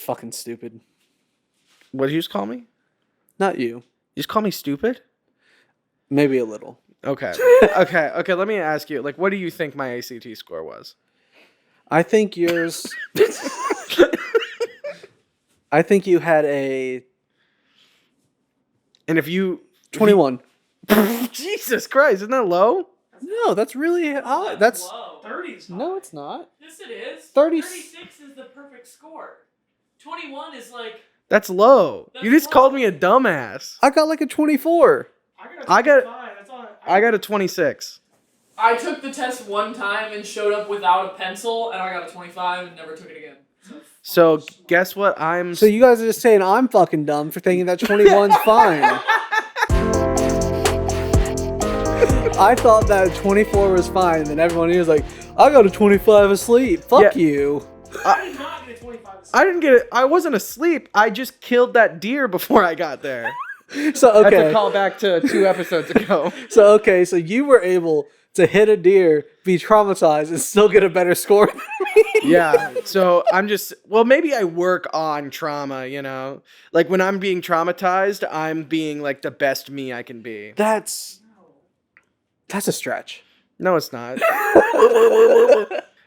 Fucking stupid. What did you just call me? Not you. You just call me stupid? Maybe a little. Okay. Okay. Let me ask you, like, what do you think my ACT score was? I think yours... I think you had a... And if you... 21. Jesus Christ, isn't that low? No, that's really high. That's low. 30's high. No, it's not. Yes, it is. 36 is the perfect score. 21 is like... That's low. That's You just low. called me a dumbass. I got like a 24. I got a 26. I took the test one time and showed up without a pencil, and I got a 25 and never took it again. So, guess what? So you guys are just saying I'm fucking dumb for thinking that 21's fine. I thought that 24 was fine, and then everyone here was like, I got a 25 asleep. Fuck you. I did not get a 25 asleep. I didn't get it. I wasn't asleep. I just killed that deer before I got there. So, okay. That's a callback to 2 episodes ago. So you were able to hit a deer, be traumatized, and still get a better score than me. Yeah. So I'm just, well, maybe I work on trauma, you know? Like when I'm being traumatized, I'm being like the best me I can be. That's a stretch. No, it's not.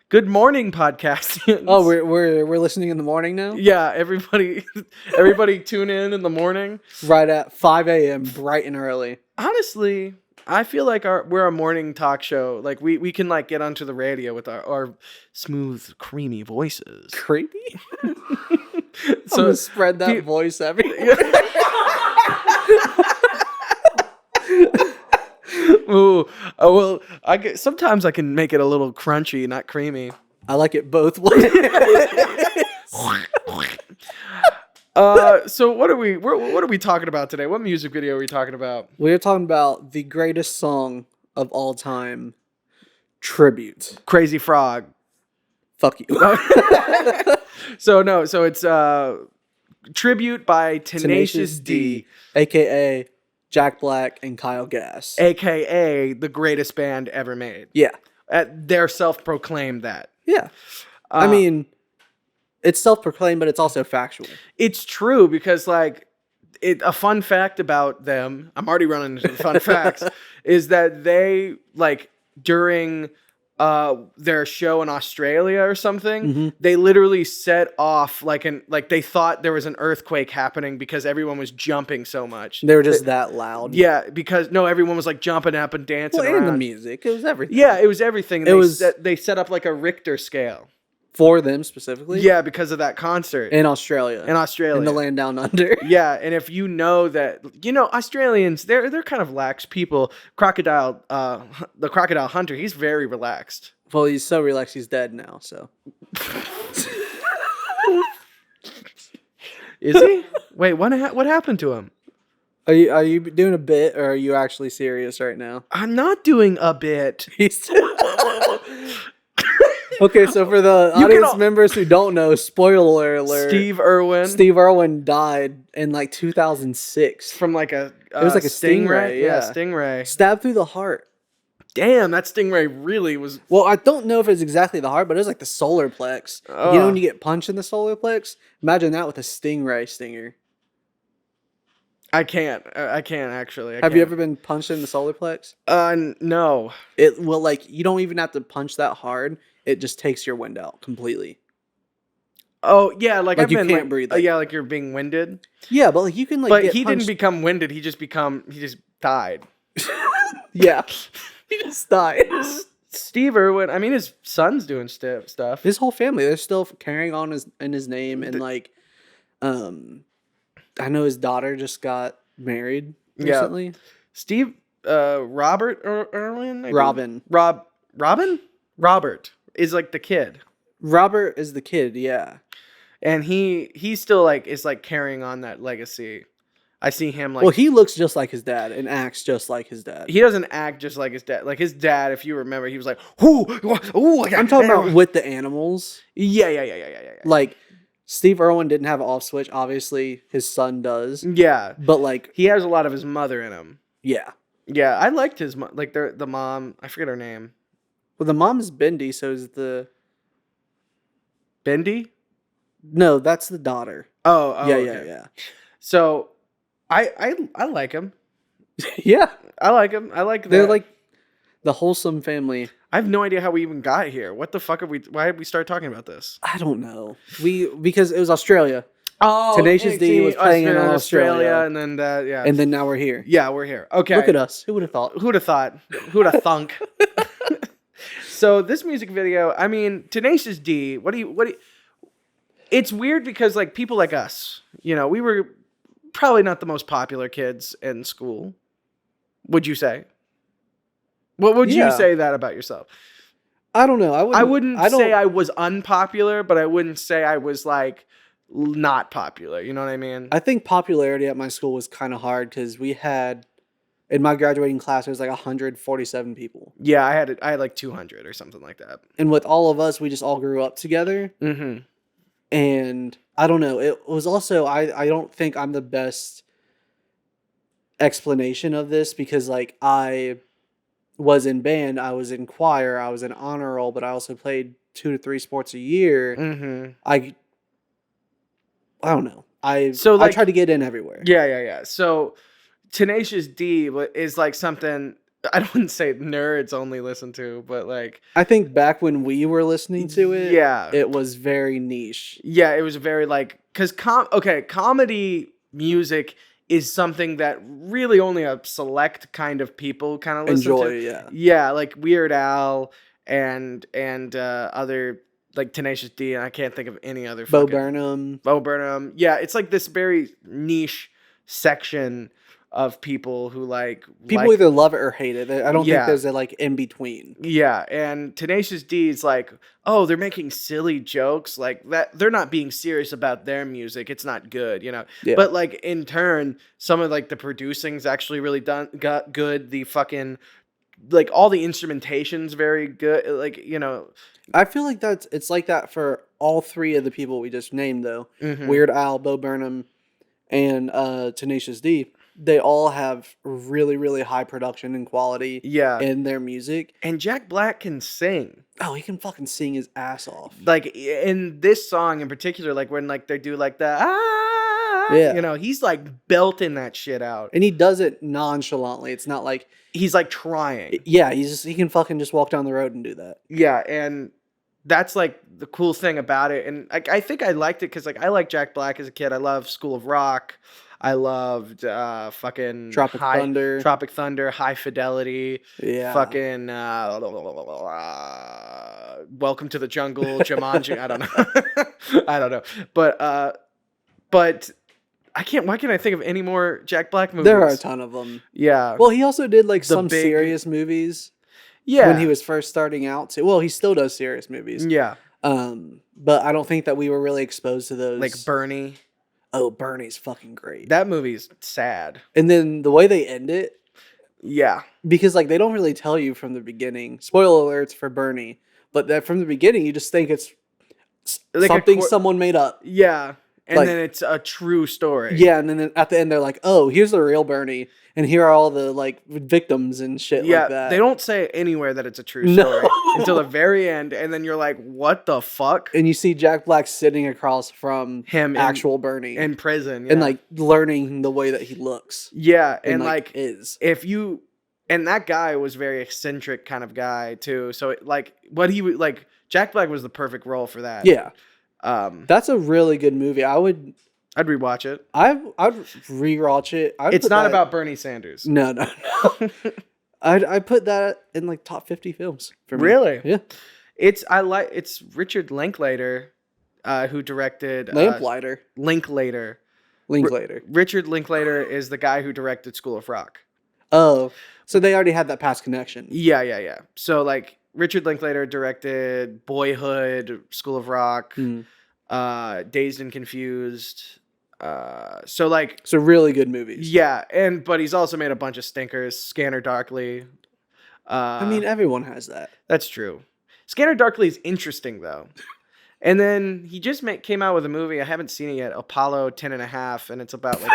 Good morning, podcast. Oh, we're listening in the morning now? Yeah, everybody tune in the morning. Right at 5 a.m., bright and early. Honestly, I feel like we're a morning talk show. Like we can like get onto the radio with our smooth, creamy voices. Creepy? So I'm gonna spread that voice everywhere. Ooh, well, sometimes I can make it a little crunchy, not creamy. I like it both ways. So what are we talking about today? What music video are we talking about? We're talking about the greatest song of all time, Tribute. Crazy Frog. Fuck you. So it's Tribute by Tenacious D, aka Jack Black and Kyle Gass, aka the greatest band ever made. Yeah. They're self-proclaimed that. Yeah. I mean, it's self-proclaimed, but it's also factual. It's true because, like, a fun fact about them, I'm already running into the fun facts, is that they, like, during their show in Australia or something, they literally set off, like they thought there was an earthquake happening because everyone was jumping so much. They were just that loud. Yeah, because, no, everyone was, like, jumping up and dancing around. And the music. It was everything. Yeah, it was everything. And they set up, like, a Richter scale. For them specifically? Yeah, because of that concert. In Australia. In the land down under. Yeah, and if you know that, Australians, they're kind of lax people. The crocodile hunter, he's very relaxed. Well, he's so relaxed he's dead now, so. Is he? Wait, what happened to him? Are you doing a bit, or are you actually serious right now? I'm not doing a bit. Okay, so for the audience members who don't know, spoiler alert. Steve Irwin died in like 2006. From like it was like a stingray. Yeah, stingray. Stabbed through the heart. Damn, that stingray really was... Well, I don't know if it's exactly the heart, but it was like the solar plex. You know when you get punched in the solar plex? Imagine that with a stingray stinger. I can't actually. Have you ever been punched in the solar plex? No. You don't even have to punch that hard. It just takes your wind out completely. Oh yeah, like I've you been can't breathe. Yeah, like you're being winded. Yeah, but you can But get he punched. didn't become winded. He just died. Yeah, he just died. Steve Irwin. I mean, his son's doing stuff. His whole family, they're still carrying on in his name, and I know his daughter just got married recently. Yeah. Steve, Robert Irwin. Robert is like the kid. Robert is the kid, yeah. And he still like is like carrying on that legacy. I see him like... Well, he looks just like his dad and acts just like his dad. He doesn't act just like his dad. Like his dad, if you remember, he was like, ooh, I'm talking about with the animals. Yeah. Like, Steve Irwin didn't have an off switch. Obviously, his son does. Yeah. But like... He has a lot of his mother in him. Yeah. Yeah, I liked his... Like, the mom... I forget her name. Well, the mom is Bendy, so is the... Bendy? No, that's the daughter. Oh, Yeah, okay. yeah, So I like him. yeah. Yeah. I like him. I like They're that. like the wholesome family. I have no idea how we even got here. What the fuck why did we start talking about this? I don't know. Because it was Australia. Oh, Tenacious D was playing in Australia. and then yeah. And then now we're here. Yeah, we're here. Okay. Look at us. Who would have thought? Who'd have thought? Who'd have thunk? So this music video, I mean, Tenacious D, what do you it's weird because like people like us, you know, we were probably not the most popular kids in school. Would you say? What would you say that about yourself? I don't know. I wouldn't say I was unpopular, but I wouldn't say I was like not popular. You know what I mean? I think popularity at my school was kind of hard because we had, in my graduating class, there was like 147 people. Yeah, I had like 200 or something like that. And with all of us, we just all grew up together. Mm-hmm. And I don't know. It was also, I don't think I'm the best explanation of this because like I was in band, I was in choir, I was in honor roll, but I also played 2 to 3 sports a year. Mm-hmm. I don't know. I like, try to get in everywhere. Yeah. So Tenacious D is like something I don't say nerds only listen to, but like I think back when we were listening to it, yeah, it was very niche. Yeah, it was very like because comedy music is something that really only a select kind of people kind of listen enjoy. to. Yeah, yeah, like Weird Al and other like Tenacious D, and I can't think of any other. Bo Burnham. Yeah, it's like this very niche section of people who people either love it or hate it. I don't think there's a like in between. Yeah, and Tenacious D is like, oh, they're making silly jokes like that. They're not being serious about their music. It's not good, you know. Yeah. But like in turn, some of like the producing's actually really got good. The fucking like all the instrumentation's very good. Like, you know, I feel like it's like that for all 3 of the people we just named though. Mm-hmm. Weird Al, Bo Burnham, and Tenacious D. They all have really, really high production and quality in their music. And Jack Black can sing. Oh, he can fucking sing his ass off. Like in this song in particular, like when like they do like the you know, he's like belting that shit out. And he does it nonchalantly. It's not like he's like trying. Yeah, he can fucking just walk down the road and do that. Yeah, and that's like the cool thing about it. And I think I liked it because like I liked Jack Black as a kid. I love School of Rock. I loved fucking Tropic Thunder, High Fidelity, fucking Welcome to the Jungle, Jumanji. I don't know, but I can't. Why can't I think of any more Jack Black movies? There are a ton of them. Yeah. Well, he also did like some serious movies. Yeah. When he was first starting out too. Well, he still does serious movies. Yeah. But I don't think that we were really exposed to those. Like Bernie. Oh, Bernie's fucking great. That movie's sad. And then the way they end it. Yeah. Because like they don't really tell you from the beginning. Spoiler alerts for Bernie. But that from the beginning you just think it's like something someone made up. Yeah. And then it's a true story. Yeah, and then at the end they're like, "Oh, here's the real Bernie, and here are all the like victims and shit like that." They don't say anywhere that it's a true story until the very end, and then you're like, "What the fuck?" And you see Jack Black sitting across from him, actual Bernie, in prison, and like learning the way that he looks. Yeah, and like if you, and that guy was very eccentric kind of guy too. So like what he would like, Jack Black was the perfect role for that. Yeah. That's a really good movie. I'd rewatch it. I'd rewatch it. It's not about Bernie Sanders. No. I'd put that in like top 50 films for me. Really? Yeah. It's Richard Linklater, who directed Linklater. Richard Linklater is the guy who directed School of Rock. Oh, so they already had that past connection. Yeah. So like Richard Linklater directed Boyhood, School of Rock, Dazed and Confused. So really good movies. Yeah, but he's also made a bunch of stinkers. Scanner Darkly. I mean, everyone has that. That's true. Scanner Darkly is interesting though. And then he just came out with a movie. I haven't seen it yet. Apollo 10.5, and it's about like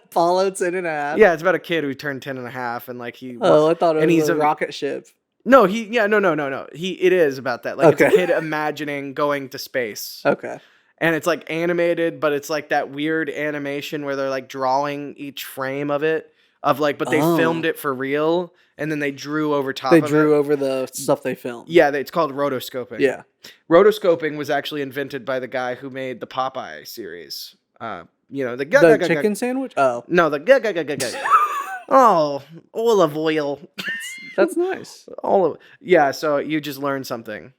Apollo 10.5. Yeah, it's about a kid who turned 10.5, and like he. Oh, I thought it was a rocket ship. No, no. It is about that. Like it's a kid imagining going to space. Okay. and it's like animated, but it's like that weird animation where they're like drawing each frame of it. But they filmed it for real, and then they drew over top of it. They drew over the stuff they filmed. Yeah, it's called rotoscoping. Yeah. Rotoscoping was actually invented by the guy who made the Popeye series. The chicken sandwich? Oh. No, oh, olive oil. That's nice. So you just learned something.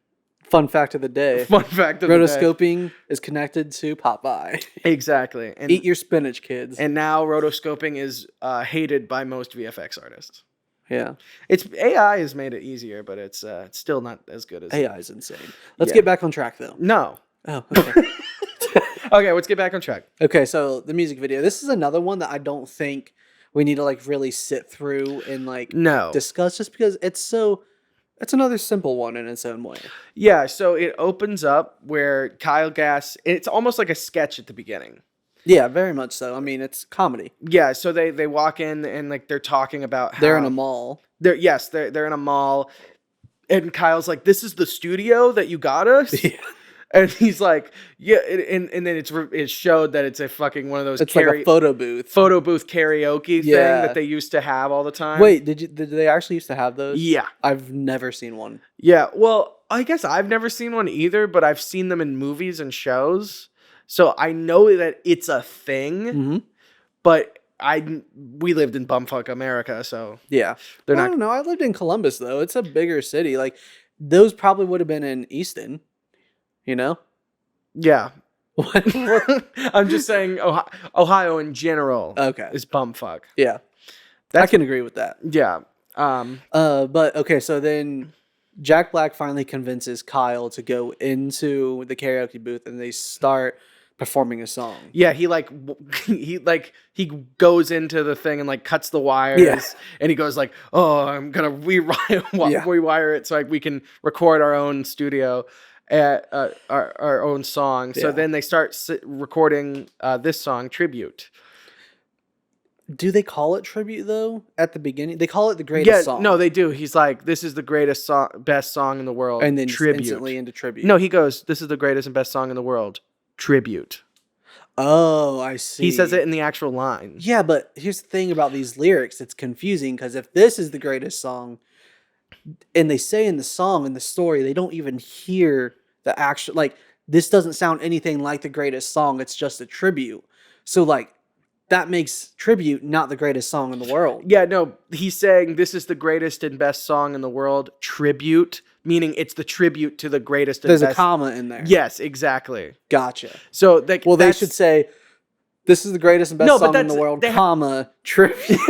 Fun fact of the day. Rotoscoping is connected to Popeye. Exactly. And eat your spinach, kids. And now rotoscoping is hated by most VFX artists. Yeah. AI has made it easier, but it's still not as good as AI is insane. Let's get back on track though. No. Oh, okay. Okay, let's get back on track. Okay, so the music video. This is another one that I don't think we need to like really sit through and discuss, just because it's another simple one in its own way. Yeah, so it opens up where Kyle Gass, it's almost like a sketch at the beginning. Yeah, very much so. I mean, it's comedy. Yeah, so they walk in and like they're talking about how they're in a mall. They're in a mall, and Kyle's like, "This is the studio that you got us." Yeah. And he's like, "Yeah," and then it's showed that it's a fucking one of those. It's like a photo booth karaoke thing that they used to have all the time. Wait, did they actually used to have those? Yeah, I've never seen one. Yeah, well, I guess I've never seen one either, but I've seen them in movies and shows. So I know that it's a thing, but we lived in bumfuck America, so yeah, I don't know. I lived in Columbus though; it's a bigger city. Like those probably would have been in Easton, you know? Yeah. I'm just saying, Ohio in general, is bumfuck. Yeah, I can agree with that. Yeah. But okay, so then Jack Black finally convinces Kyle to go into the karaoke booth, and they start performing a song. Yeah, he goes into the thing and like cuts the wires, and he goes like, "Oh, I'm gonna rewire it so we can record our own studio, our own song." So then they start recording this song, Tribute. Do they call it Tribute though? At the beginning, they call it the greatest song. No, they do. He's like, "This is the greatest song, best song in the world," and then Tribute. Instantly into Tribute. No, he goes, "This is the greatest and best song in the world, Tribute." Oh, I see. He says it in the actual line. Yeah, but here's the thing about these lyrics. It's confusing because if this is the greatest song, and they say in the song, in the story, they don't even hear the actual, like, this doesn't sound anything like the greatest song. It's just a tribute. So, like, that makes Tribute not the greatest song in the world. Yeah, no, he's saying this is the greatest and best song in the world, Tribute, meaning it's the tribute to the greatest and There's best. a comma in there. Yes, exactly. Gotcha. So, they should say, this is the greatest and best song in the world, comma, tribute.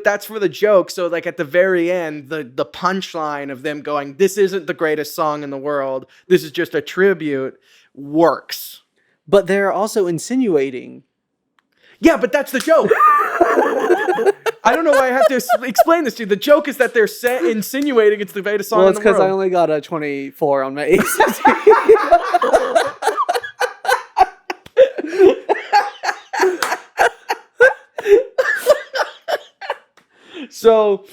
That's for the joke. So, like, at the very end, the punchline of them going, "This isn't the greatest song in the world, this is just a tribute," works. But they're also insinuating. Yeah, but that's the joke. I don't know why I have to explain this to you. The joke is that they're insinuating it's the greatest song in the world. Well, it's because I only got a 24 on my ACT. So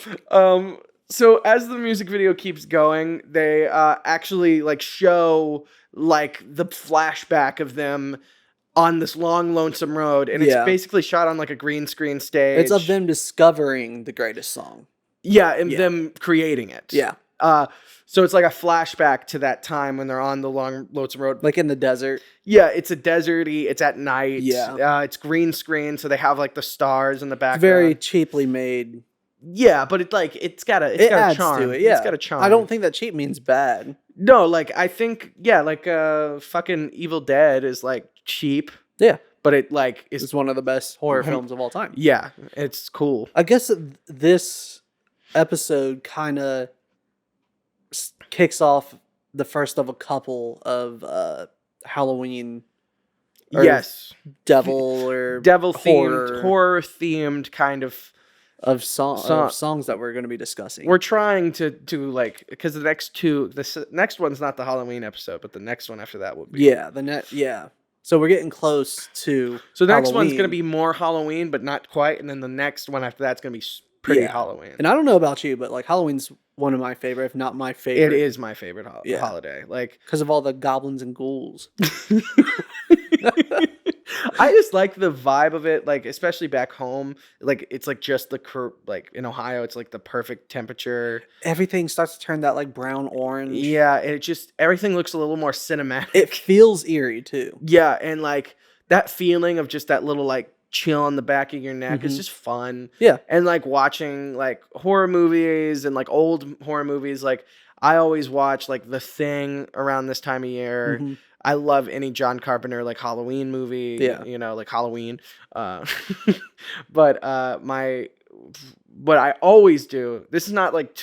as the music video keeps going, they actually like show like the flashback of them on this long lonesome road, and it's basically shot on like a green screen stage. It's of them discovering the greatest song. Yeah, and them creating it. Yeah. So it's like a flashback to that time when they're on the long lonesome road, like in the desert. Yeah, it's a deserty. It's at night. Yeah. It's green screen, so they have like the stars in the background. Very cheaply made. Yeah, but it's got a charm to it. Yeah, it's got a charm. I don't think that cheap means bad. No, like I think fucking Evil Dead is like cheap. Yeah, but it like it's one of the best horror films of all time. Yeah, it's cool. I guess this episode kind of kicks off the first of a couple of Halloween. Yes, devil themed, horror themed kind of songs that we're going to be discussing. We're trying to like, because the next one's not the Halloween episode, but the next one after that will be. Yeah, so we're getting close to. So the next one's going to be more Halloween, but not quite, and then the next one after that's going to be pretty Yeah. Halloween. And I don't know about you, but like Halloween's one of my favorite, if not my It favorite. is my favorite Yeah. holiday. Like, Because of all the goblins and ghouls. I just like the vibe of it, like especially back home. Like it's like just like in Ohio, it's like the perfect temperature. Everything starts to turn that like brown orange. Yeah, and it just everything looks a little more cinematic. It feels eerie too. Yeah, and like that feeling of just that little like chill on the back of your neck is just fun. Yeah. And like watching like horror movies and like old horror movies, like I always watch like The Thing around this time of year. Mhm. I love any John Carpenter like Halloween movie, Yeah. you know, like Halloween. But what I always do, this is not like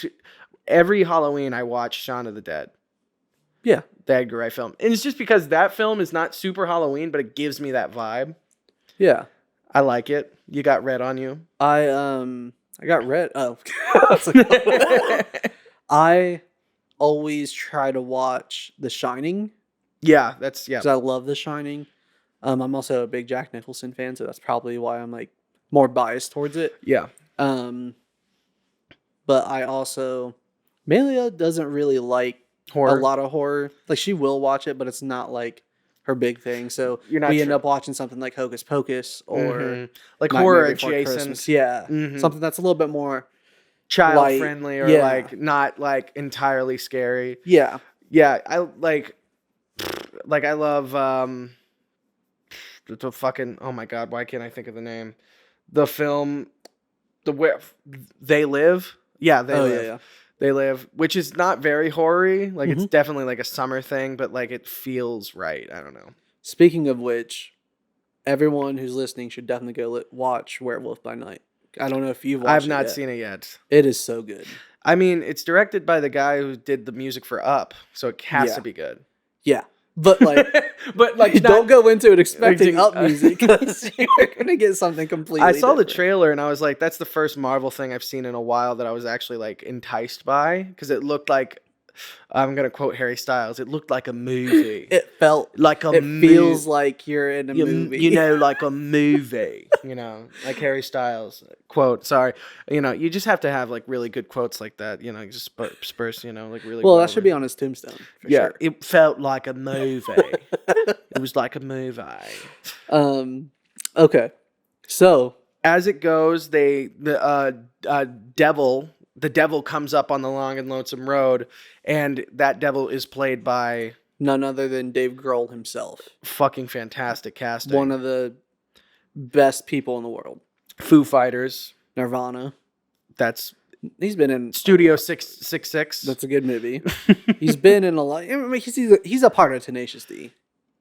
every Halloween I watch Shaun of the Dead. Yeah. The Edgar Wright film. And it's just because that film is not super Halloween, but it gives me that vibe. Yeah. I like it. You got red on you. I got red. Oh. I always try to watch The Shining. Yeah, that's yeah. Because I love The Shining. I'm also a big Jack Nicholson fan, so that's probably why I'm like more biased towards it. Yeah. But I also Melia doesn't really like Horror. a lot of horror. Like she will watch it, but it's not like her big thing. So You're not we end up watching something like Hocus Pocus or like Nightmare horror Before adjacent. Christmas. Yeah. Mhm. Something that's a little bit more Child light. friendly or Yeah. like not like entirely scary. Yeah. Yeah, I like I love the fucking, oh my god, why can't I think of the name? The film where They Live. Yeah, They Live. Yeah. They Live, which is not very horror-y. Like it's definitely like a summer thing, but like it feels right. I don't know. Speaking of which, everyone who's listening should definitely go watch Werewolf by Night. I don't know if you've watched I've it not yet. seen it yet. It is so good. I mean, it's directed by the guy who did the music for Up, so it has to be good. Yeah. But like But like don't go into it expecting Expecting- Up music because you're gonna get something completely I saw the different. trailer and I was like, that's the first Marvel thing I've seen in a while that I was actually like enticed by because it looked like, I'm gonna quote Harry Styles, it looked like a movie. It felt like a it feels like you're in a movie. You know, like a movie. You know, like Harry Styles quote. Sorry, you know, you just have to have like really good quotes like that. You know, just spurs. You know, like really. Well, that should be on his tombstone. For sure. It felt like a movie. It was like a movie. Okay. So As it goes, the devil comes up on the Long and Lonesome Road, and that devil is played by none other than Dave Grohl himself. fucking fantastic casting. One of the best people in the world. Foo Fighters. Nirvana. That's He's been in Studio 666. That's a good movie. He's been in a lot. I mean, he's a part of Tenacious D.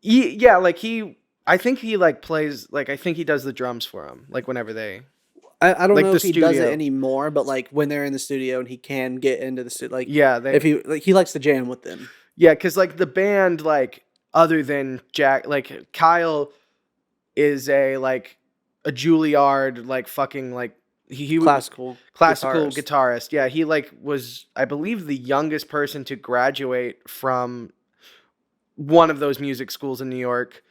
Yeah, like I think he like plays, like I think he does the drums for him, like whenever they. I don't Like know the if he does it studio. anymore, but like when they're in the studio and he can get into the studio, like Yeah, if he likes to jam with them. Yeah, because like the band, like other than Jack, like Kyle is a Juilliard like fucking like he Classical guitarist. Yeah, he like was, I believe, the youngest person to graduate from one of those music schools in New York,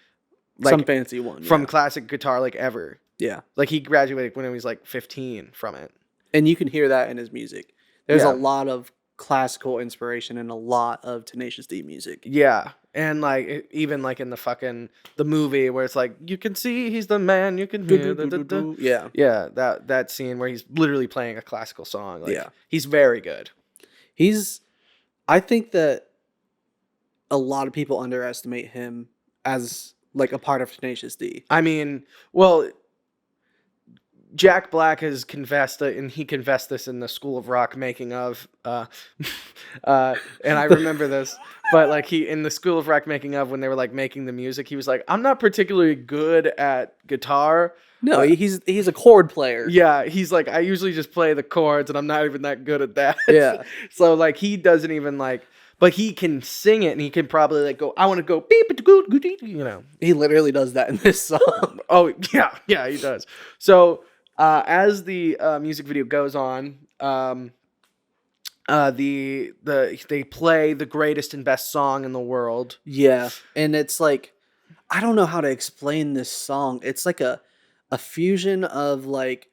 like some fancy one from classic guitar, like ever. yeah, Like he graduated when he was like 15 from it. and you can hear that in his music. There's Yeah. a lot of classical inspiration and a lot of Tenacious D music. Yeah, and like even like in the movie where it's like you can see he's the man, you can hear the. Yeah, Yeah, that scene where he's literally playing a classical song. Like, Yeah. he's very good. I think that a lot of people underestimate him as like a part of Tenacious D. I mean, well, Jack Black has confessed it, and he confessed this in the School of Rock making of, and I remember this, but like he in the School of Rock making of when they were like making the music, he was like, I'm not particularly good at guitar. No, he's a chord player. Yeah, he's like, I usually just play the chords, and I'm not even that good at that. Yeah. So like he doesn't even like, but he can sing it, and he can probably like go, I want to go beep it good, you know. He literally does that in this song. Oh yeah, he does. So as the music video goes on, they play the greatest and best song in the world. Yeah, and it's like I don't know how to explain this song. It's like a fusion of like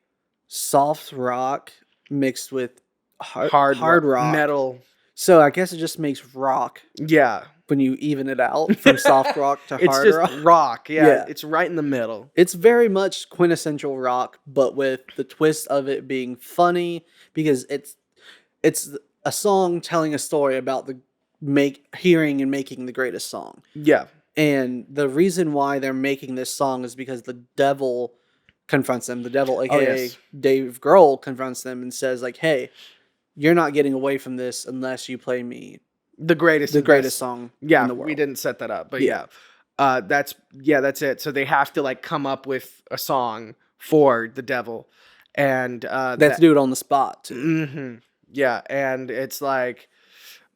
soft rock mixed with hard rock. metal. So I guess it just makes rock Yeah, when you even it out from soft rock to it's hard just rock. rock. Yeah, Yeah. it's right in the middle. It's very much quintessential rock, but with the twist of it being funny because it's a song telling a story about the hearing and making the greatest song. Yeah, And the reason why they're making this song is because the devil confronts them. The devil, aka yes. Dave Grohl, confronts them and says, like, "Hey, you're not getting away from this unless you play me the greatest the and greatest best- song Yeah, in the world." we didn't set that up, but Yeah. that's it. So they have to like come up with a song for the devil, and They have to do it on the spot too. Mm-hmm. Yeah, and it's like,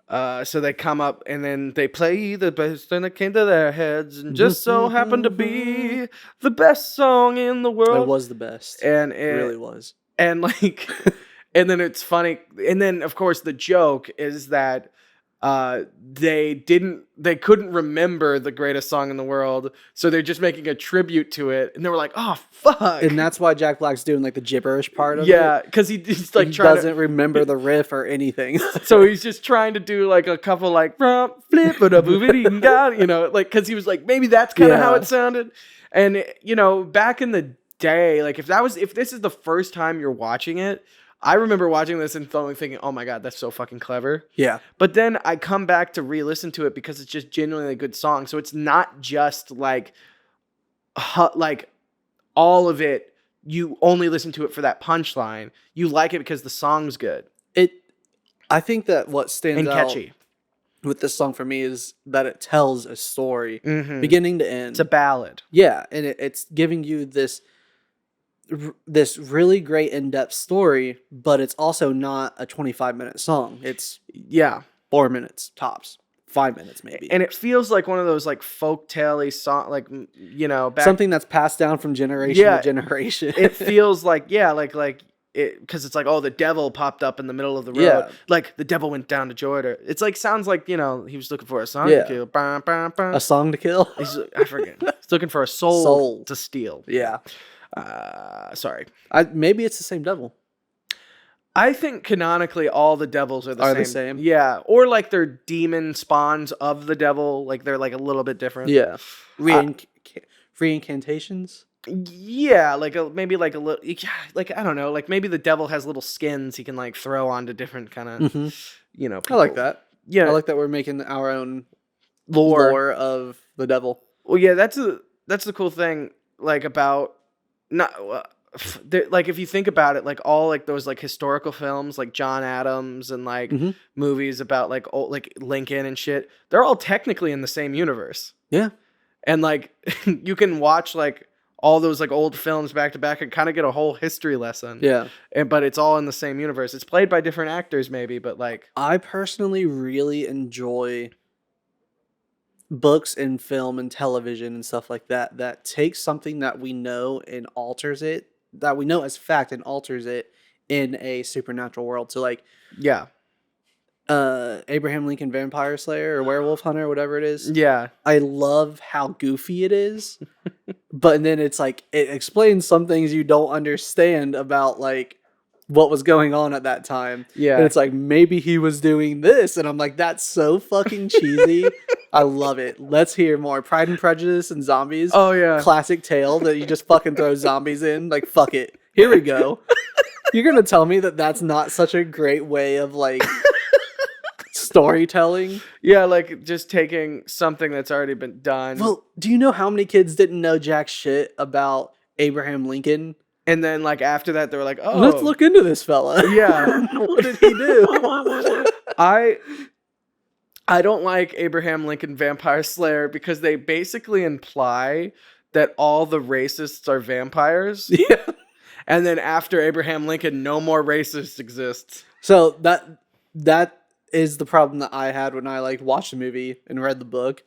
so they come up and then they play the best thing that came to their heads, and just so happened to be the best song in the It world. was the best. And It really was. and like, and then it's funny, and then of course the joke is that they couldn't remember the greatest song in the world, so they're just making a tribute to it, and they were like, oh fuck. And that's why Jack Black's doing like the gibberish part of it. Yeah, because he's like he trying doesn't remember the riff or anything. so he's just trying to do like a couple like flip it up, you know, like because he was like maybe that's kind of how it sounded, and you know back in the day, like if this is the first time you're watching it, I remember watching this and thinking, oh my god, that's so fucking clever. Yeah. But then I come back to re-listen to it because it's just genuinely a good song. So it's not just like all of it. You only listen to it for that punchline. You like it because the song's good I think that what stands and out catchy. with this song for me is that it tells a story Mhm. beginning to end. It's a ballad. Yeah, and it's giving you this really great in-depth story, but it's also not a 25-minute song. It's Yeah. 4 minutes tops, 5 minutes maybe. And it feels like one of those like folk-tale-y song, like, you know, something that's passed down from generation to generation. It feels like, it, because it's like, oh, the devil popped up in the middle of the road. Yeah. Like the devil went down to Jordan. It's like, sounds like, you know, he was looking for a song Yeah. to kill. Bah, bah, bah. A song to kill. I forget. He's looking for a soul to steal. Yeah. Sorry. Maybe it's the same devil. I think canonically all the devils are the same. Yeah. Or like they're demon spawns of the devil. Like they're like a little bit different. Yeah. Reincantations? Yeah, like maybe like a little, like I don't know, like maybe the devil has little skins he can like throw onto different kind of, you know. I like that. Yeah, I like that we're making our own lore of the devil. Well, yeah, that's the cool thing, like about not like if you think about it, like all like those like historical films, like John Adams and like movies about like old, like Lincoln and shit, they're all technically in the same universe. Yeah, and like you can watch like all those like old films back to back and kind of get a whole history lesson. Yeah. But it's all in the same universe. It's played by different actors maybe, but like I personally really enjoy books and film and television and stuff like that takes something that we know and alters it, that we know as fact and alters it in a supernatural world. So like Abraham Lincoln Vampire Slayer or Werewolf Hunter, whatever it is. Yeah. I love how goofy it is. But then it's like it explains some things you don't understand about like what was going on at that time. Yeah. And it's like maybe he was doing this and I'm like that's so fucking cheesy. I love it. Let's hear more. Pride and Prejudice and zombies. Oh yeah. Classic tale that you just fucking throw zombies in. Like fuck it. Here we go. You're going to tell me that that's not such a great way of like storytelling? Yeah, like just taking something that's already been done. Well, do you know how many kids didn't know jack shit about Abraham Lincoln? And then like after that, they were like, "Oh, let's look into this fella." Yeah, what did he do? I don't like Abraham Lincoln Vampire Slayer because they basically imply that all the racists are vampires. Yeah. And then after Abraham Lincoln, no more racists exist. So that is the problem that I had when I like watched the movie and read the book,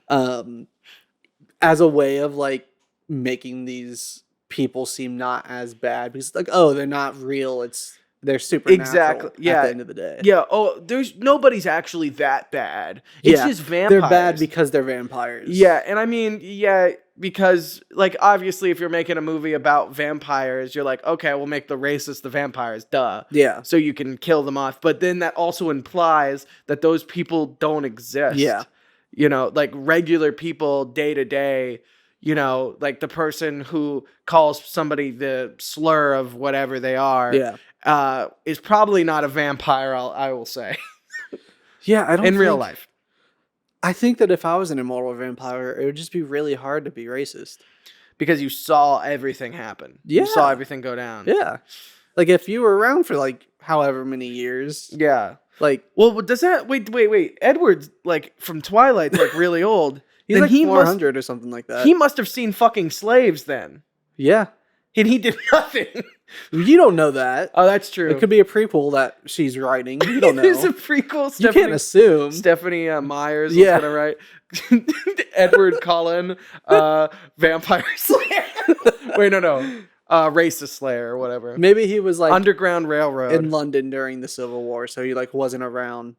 as a way of like making these people seem not as bad because like, oh, they're not real. It's they're supernatural Exactly. Yeah. at the end of the day. Yeah. Oh, nobody's actually that bad. It's just vampires. They're bad because they're vampires. Yeah, and I mean, yeah, because like obviously, if you're making a movie about vampires, you're like, okay, we'll make the racists the vampires, duh. Yeah. So you can kill them off, but then that also implies that those people don't exist. Yeah. You know, like regular people day to day. You know, like the person who calls somebody the slur of whatever they are. Yeah. Is probably not a vampire. I will say. Yeah, I don't. In real life. I think that if I was an immortal vampire, it would just be really hard to be racist. Because you saw everything happen. Yeah. You saw everything go down. Yeah. Like, if you were around for, like, however many years. Yeah. Like. Well, does that... Wait. Edward's, like, from Twilight's, like, really old. He's like 400 or something like that. He must have seen fucking slaves then. Yeah. And he did nothing. You don't know that. Oh, that's true. It could be a prequel that she's writing. You don't know. It's a prequel. You can't assume. Stephanie Myers is Yeah. gonna write Edward Collin, Vampire Slayer. Wait, no. Racist Slayer or whatever. Maybe he was like Underground Railroad in London during the Civil War, so he like wasn't around.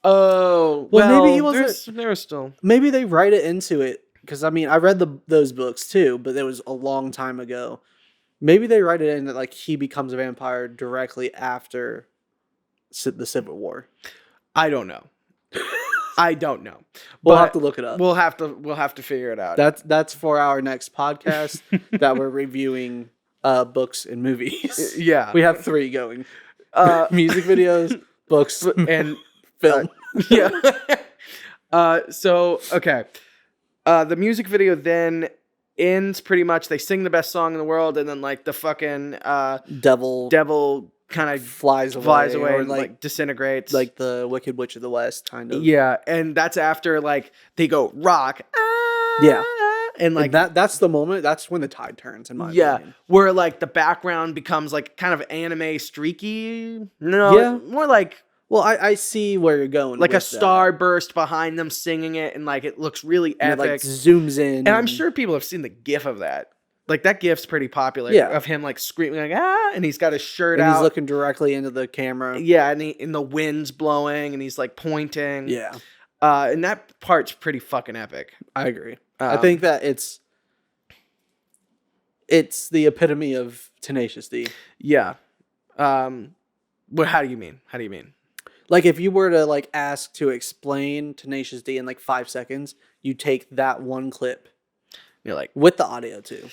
Oh, well maybe he wasn't. There was still. Maybe they write it into it because I mean I read those books too, but it was a long time ago. Maybe they write it in that like he becomes a vampire directly after the Civil War. I don't know. I don't know. We'll have to look it up. We'll have to figure it out. That's for our next podcast that we're reviewing books and movies. Yeah. We have 3 going. Music videos, books, and film. Yeah. So okay. The music video then ends pretty much. They sing the best song in the world, and then like the fucking devil kind of flies away or and like disintegrates, like the Wicked Witch of the West, kind of. Yeah, and that's after like they go rock. Yeah, and like that's the moment. That's when the tide turns. In my opinion. Where like the background becomes like kind of anime streaky. No, yeah, more like. Well, I see where you're going. Like a star burst behind them singing it, and like it looks really epic. And it, like zooms in, and I'm sure people have seen the GIF of that. Like that GIF's pretty popular. Yeah, of him like screaming like and he's got his shirt and out. He's looking directly into the camera. Yeah, and the wind's blowing, and he's like pointing. Yeah, and that part's pretty fucking epic. I agree. I think that it's the epitome of Tenacious D. Yeah. What? How do you mean? Like, if you were to, like, ask to explain Tenacious D in, like, 5 seconds, you take that one clip. You're like... With the audio, too.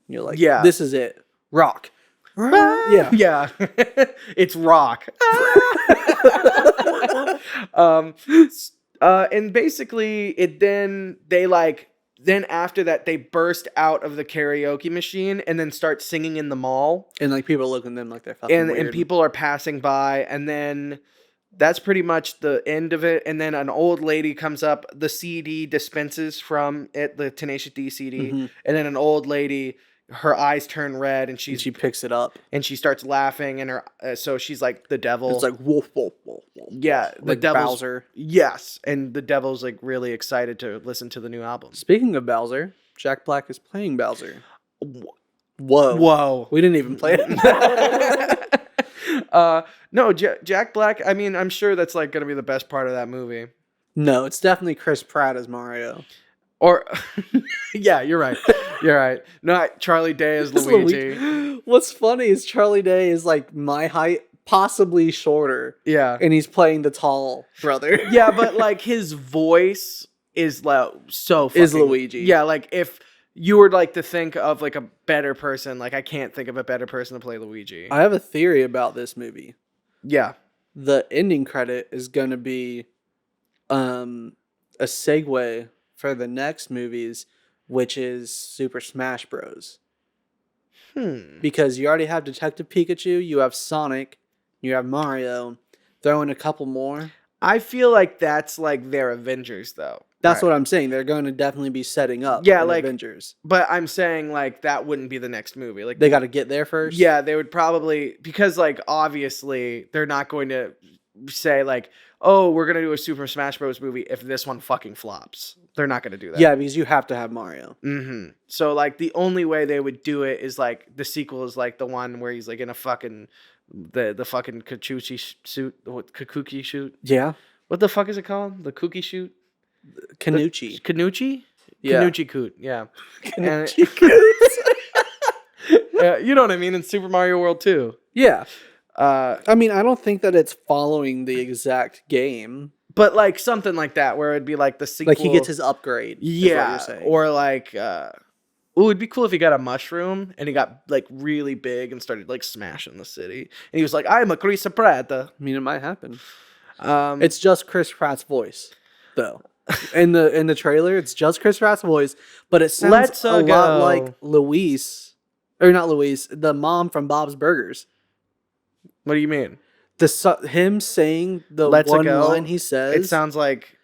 You're like, yeah, this is it. Rock. Yeah. Yeah. It's rock. And basically, then after that, they burst out of the karaoke machine and then start singing in the mall. And, like, people look at them like they're fucking weird. And people are passing by, and then... That's pretty much the end of it. And then an old lady comes up. The CD dispenses from it, the Tenacious D CD. Mm-hmm. And then an old lady, her eyes turn red, and she picks it up. And she starts laughing. And so she's like the devil. It's like wolf, wolf, wolf, wolf. Yeah, the like devil's, Bowser. Yes, and the devil's like really excited to listen to the new album. Speaking of Bowser, Jack Black is playing Bowser. Whoa! We didn't even play it. No, Jack Black, I mean, I'm sure that's like going to be the best part of that movie. No, it's definitely Chris Pratt as Mario. Or, yeah, you're right. You're right. Not Charlie Day as Luigi. What's funny is Charlie Day is like my height, possibly shorter. Yeah. And he's playing the tall brother. Yeah, but like his voice is like so fucking... Is Luigi. Yeah, like if... You would like to think of like a better person. Like I can't think of a better person to play Luigi. I have a theory about this movie. Yeah. The ending credit is going to be a segue for the next movies, which is Super Smash Bros. Because you already have Detective Pikachu, you have Sonic, you have Mario. Throw in a couple more. I feel like that's like their Avengers though. That's what I'm saying. They're going to definitely be setting up like Avengers. But I'm saying like that wouldn't be the next movie. Like they got to get there first. Yeah, they would probably, because like obviously they're not going to say like, oh, we're going to do a Super Smash Bros. Movie if this one fucking flops. They're not going to do that. Yeah, because you have to have Mario. Mm-hmm. So like the only way they would do it is like the sequel is like the one where he's like in a fucking The fucking suit, what Kakuki shoot? Yeah. What the fuck is it called? The Kuki shoot? Kanuchi. Kanuchi? Yeah. Kanuchi Coot, yeah. Kanuchi Coots. You know what I mean in Super Mario World 2. Yeah. Uh, I mean, I don't think that it's following the exact game. but like something like that, where it'd be like the sequel. Like he gets his upgrade. Is what yeah, you're saying. or like, ooh, it'd be cool if he got a mushroom and he got like really big and started like smashing the city. And he was like, "I'm a Chris Pratt." I mean, it might happen. It's It's just Chris Pratt's voice, though. In the trailer, it's just Chris Pratt's voice, but it sounds Let's, a lot go. like Louise, or not Louise, the mom from Bob's Burgers. what do you mean? Him saying the Let's one go. line he says. It sounds like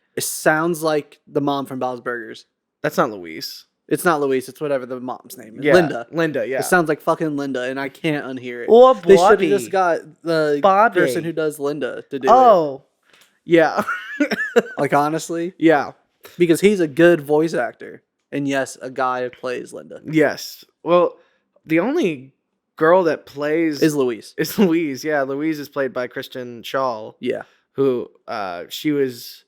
like the mom from Bob's Burgers. that's not Luis. It's not Louise. It's whatever the mom's name is. Yeah, Linda. Linda. Yeah. It sounds like fucking Linda, and I can't unhear it. Oh, They should have Bobby. just got the Bobby. person who does Linda to do Oh, yeah, it. Like, honestly. yeah. Because he's a good voice actor. And yes, a guy who plays Linda Yes. Well, the only girl that plays is Louise. is Louise. Yeah, Louise is played by Kristen Shaw, Yeah. who she was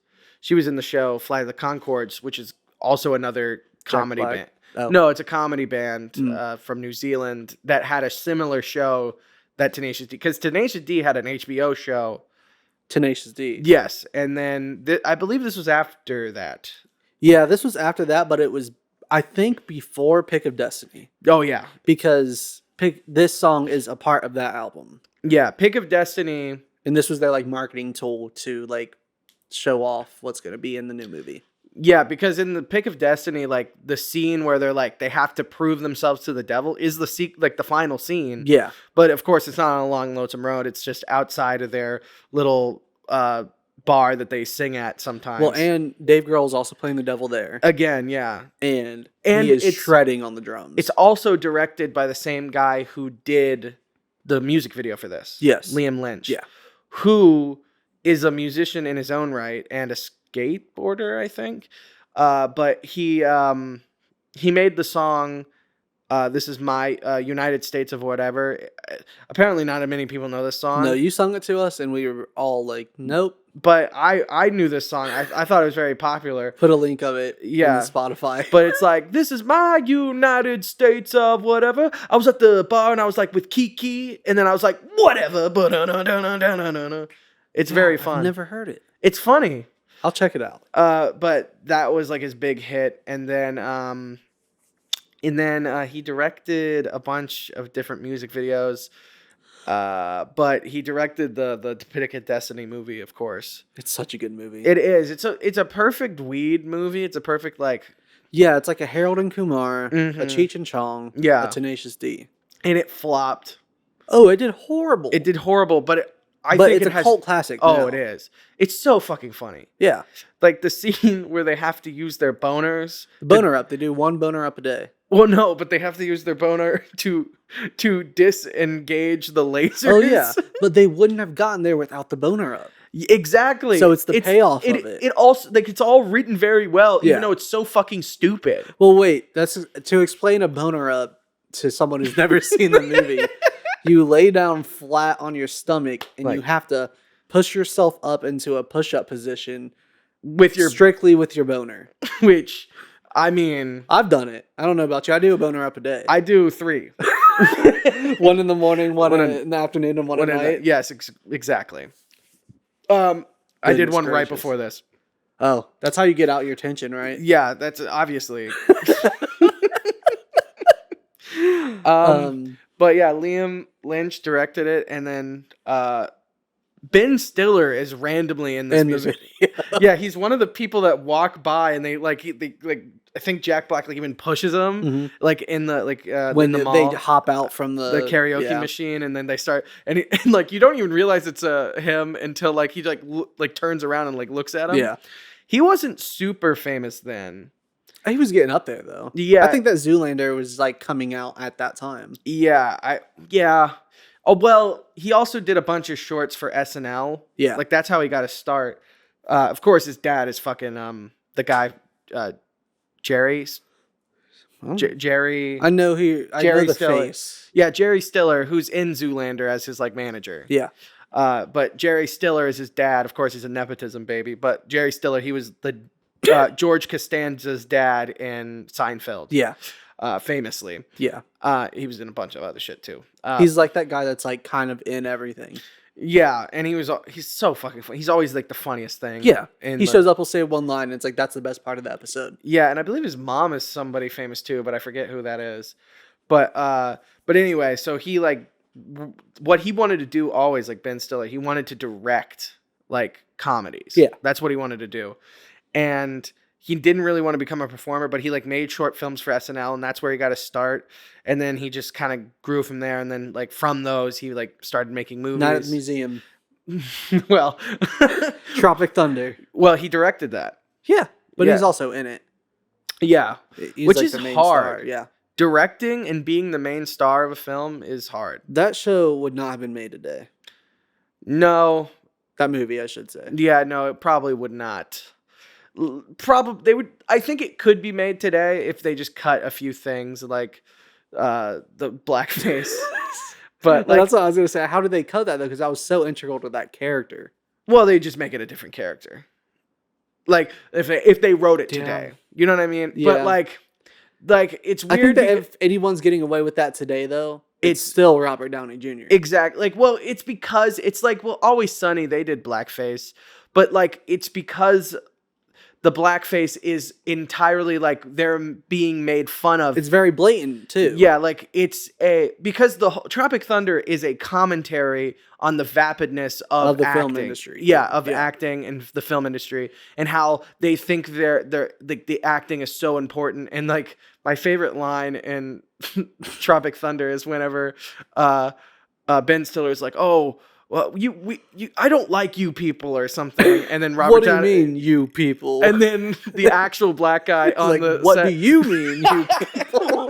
in the show Fly the Conchords, which is also another comedy Black. band. Oh. No, it's a comedy band Mm. from New Zealand that had a similar show that Tenacious D, because Tenacious D had an HBO show. Tenacious D. Yes, and then I believe this was after that. Yeah, this was after that, but it was, I think, before Pick of Destiny. Oh yeah, Because this song is a part of that album. yeah. Pick of Destiny. And this was their like marketing tool to like show off what's going to be in the new movie. Yeah, because in the Pick of Destiny, like the scene where they're like they have to prove themselves to the devil is like the final scene. Yeah. But of course, it's not on a long lonesome road. It's just outside of their little bar that they sing at sometimes. Well, and Dave Grohl's also playing the devil there. again, yeah. And And he is it's- shredding on the drums. It's also directed by the same guy who did the music video for this. Yes. Liam Lynch. Yeah. Who is a musician in his own right and a skateboarder, I think. But he made the song This Is My United States of Whatever. Apparently not many people know this song. No, you sung it to us, and we were all like, nope. But I knew this song. I thought it was very popular. Put a link of it Yeah. in Spotify. But it's like, this is my United States of whatever. I was at the bar and I was like with Kiki. And then I was like, whatever. It's very fun. I've never heard it. It's funny. I'll check it out. But that was like his big hit. And then he directed a bunch of different music videos. But he directed the Pick of Destiny movie, of course. It's such a good movie. It is. It's a perfect weed movie. It's a perfect Yeah, it's like a Harold and Kumar, a Mhm. Cheech and Chong, Yeah. a Tenacious D. and it flopped. Oh, it did horrible. It did horrible, but I but think it's it a has. cult classic. Oh, now. it is. It's so fucking funny. Yeah. Like the scene where they have to use their boners. The boner up. They do one boner up a day. Well, no, but they have to use their boner to disengage the lasers. Oh, yeah. But they wouldn't have gotten there without the boner up. Exactly. So it's the payoff of it. It also like it's all written very well, Yeah. even though it's so fucking stupid. Well, wait. That's to explain a boner up to someone who's never seen the movie. You lay down flat on your stomach, and you Like- have to push yourself up into a push-up position With your strictly with your boner. which, I mean, I've done it. I don't know about you. I do a boner up a day. I do 3. One in the morning, one One in the afternoon, and one at night. Yes, exactly. I did Goodness one right gracious. before this. Oh, that's how you get out your tension, right? Yeah, that's obviously. But yeah, Liam Lynch directed it, and then Ben Stiller is randomly in this In the music. video. Yeah, he's one of the people that walk by, and they I think Jack Black even pushes him Mhm. in the When in the they mall. hop out from The karaoke yeah. machine, and then they start, and you don't even realize it's him until he turns around and looks at him. Yeah. He wasn't super famous then. He was getting up there though. Yeah. I think that Zoolander was coming out at that time. Yeah. Oh well, he also did a bunch of shorts for SNL. Yeah. That's how he got his start. Of course, his dad is fucking the guy Jerry. Jerry. I know who. I Jerry know the Stiller. face. Yeah, Jerry Stiller, who's in Zoolander as his like manager. Yeah. But Jerry Stiller is his dad. Of course, he's a nepotism baby. But Jerry Stiller, he was the George Costanza's dad in Seinfeld. Yeah. Famously. Yeah. He was in a bunch of other shit too. He's like that guy that's like kind of in everything. Yeah, and he's so fucking funny. He's always like the funniest thing. Yeah. And He shows up, will say one line, and it's like that's the best part of the episode. Yeah, and I believe his mom is somebody famous too, but I forget who that is. But anyway, so he like what he wanted to do always, like Ben Stiller, he wanted to direct like comedies. Yeah. That's what he wanted to do. And he didn't really want to become a performer, but he like made short films for SNL, and that's where he got his start. And then he just kind of grew from there. And then like from those, he like started making movies. Not at the museum. Well, Tropic Thunder. well, he directed that. Yeah, but Yeah. he's also in it. Yeah, He's which like is the main hard. star, yeah. Directing and being the main star of a film is hard. That show would not have been made today. No, That movie, I should say. yeah, no, it probably would not. Probably they would. I think it could be made today if they just cut a few things like the blackface. But Well, like, that's what I was gonna say. How did they cut that though? Because that was so integral to that character. well, they just make it a different character. Like if they wrote it Damn. today, you know what I mean? Yeah. But like it's I weird. think that if anyone's getting away with that today, though, it's still Robert Downey Jr. Exactly. Like, well, it's because it's like, well, Always Sunny, they did blackface, but like, it's because the blackface is entirely like they're being made fun of. It's very blatant too. Yeah, like because Tropic Thunder is a commentary on the vapidness of the acting. film industry. Yeah, of Yeah. acting and the film industry, and how they think the acting is so important. And like my favorite line in Tropic Thunder is whenever Ben Stiller is like, "Oh, well, I don't like you people," or something, and then Robert What do you Downey- mean, you people? And then the actual black guy on like, the what set, do you mean, you people?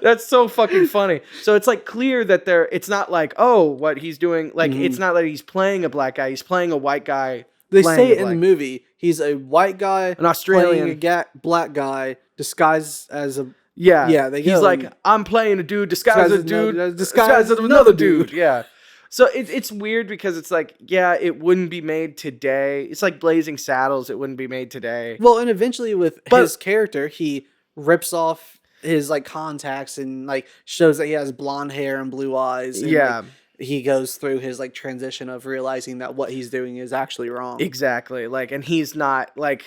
that's so fucking funny. So it's like clear that it's not like, oh, what he's doing. Like, it's not that he's playing a black guy. He's playing a white guy. They playing say a it in black- the movie. He's a white guy, An Australian. playing a black guy disguised as a. Yeah. Yeah, they He's go like, and- I'm playing a dude disguised as a dude. disguised as as another dude. Yeah. So it's weird because it's like, yeah, it wouldn't be made today. It's like Blazing Saddles. It wouldn't be made today. Well, and eventually with But- his character, he rips off his like contacts and like shows that he has blonde hair and blue eyes. And, Yeah. like, he goes through his like transition of realizing that what he's doing is actually wrong. Exactly. Like, and he's not like,